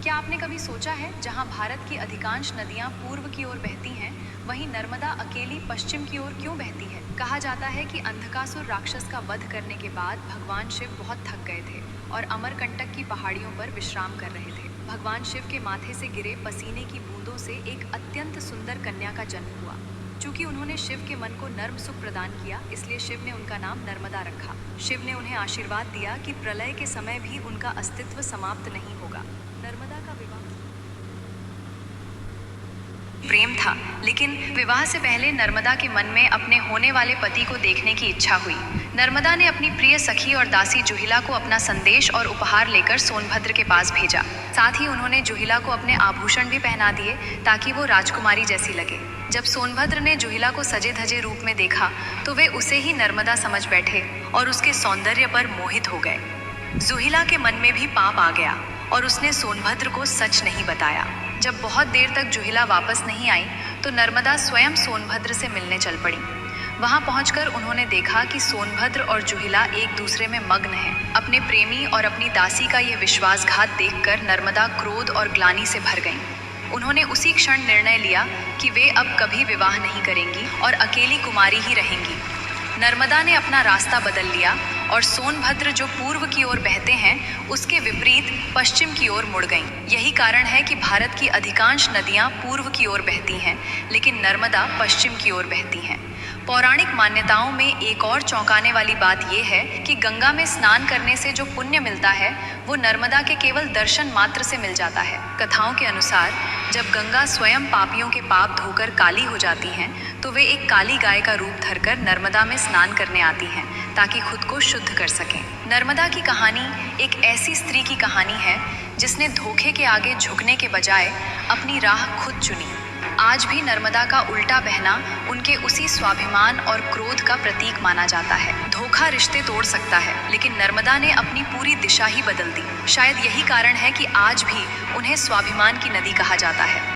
क्या आपने कभी सोचा है, जहां भारत की अधिकांश नदियां पूर्व की ओर बहती हैं, वहीं नर्मदा अकेली पश्चिम की ओर क्यों बहती है? कहा जाता है कि अंधकासुर राक्षस का वध करने के बाद भगवान शिव बहुत थक गए थे और अमरकंटक की पहाड़ियों पर विश्राम कर रहे थे। भगवान शिव के माथे से गिरे पसीने की बूंदों से एक अत्यंत सुंदर कन्या का जन्म हुआ। चूंकि उन्होंने शिव के मन को नर्म सुख प्रदान किया, इसलिए शिव ने उनका नाम नर्मदा रखा। शिव ने उन्हें आशीर्वाद दिया कि प्रलय के समय भी उनका अस्तित्व समाप्त नहीं होगा। नर्मदा का विवाह प्रेम था, लेकिन विवाह से पहले नर्मदा के मन में अपने होने वाले पति को देखने की इच्छा हुई। नर्मदा ने अपनी प्रिय सखी और दासी जुहिला को अपना संदेश और उपहार लेकर सोनभद्र के पास भेजा। साथ ही उन्होंने जुहिला को अपने आभूषण भी पहना दिए ताकि वो राजकुमारी जैसी लगे। जब सोनभद्र ने जुहिला को सजे धजे रूप में देखा तो वे उसे ही नर्मदा समझ बैठे और उसके सौंदर्य पर मोहित हो गए। जुहिला के मन में भी पाप आ गया और उसने सोनभद्र को सच नहीं बताया। जब बहुत देर तक जुहिला वापस नहीं आई तो नर्मदा स्वयं सोनभद्र से मिलने चल पड़ी। वहां पहुंचकर उन्होंने देखा कि सोनभद्र और जुहिला एक दूसरे में मग्न हैं। अपने प्रेमी और अपनी दासी का यह विश्वासघात देखकर नर्मदा क्रोध और ग्लानि से भर गईं। उन्होंने उसी क्षण निर्णय लिया कि वे अब कभी विवाह नहीं करेंगी और अकेली कुमारी ही रहेंगी। नर्मदा ने अपना रास्ता बदल लिया और सोनभद्र, जो पूर्व की ओर बहते हैं, उसके विपरीत पश्चिम की ओर मुड़ गईं। यही कारण है कि भारत की अधिकांश नदियां पूर्व की ओर बहती हैं, लेकिन नर्मदा पश्चिम की ओर बहती हैं। पौराणिक मान्यताओं में एक और चौंकाने वाली बात यह है कि गंगा में स्नान करने से जो पुण्य मिलता है, वो नर्मदा के केवल दर्शन मात्र से मिल जाता है। कथाओं के अनुसार जब गंगा स्वयं पापियों के पाप धोकर काली हो जाती हैं, तो वे एक काली गाय का रूप धरकर नर्मदा में स्नान करने आती हैं ताकि खुद को शुद्ध कर सकें। नर्मदा की कहानी एक ऐसी स्त्री की कहानी है जिसने धोखे के आगे झुकने के बजाय अपनी राह खुद चुनी। आज भी नर्मदा का उल्टा बहना उनके उसी स्वाभिमान और क्रोध का प्रतीक माना जाता है। धोखा रिश्ते तोड़ सकता है, लेकिन नर्मदा ने अपनी पूरी दिशा ही बदल दी। शायद यही कारण है कि आज भी उन्हें स्वाभिमान की नदी कहा जाता है।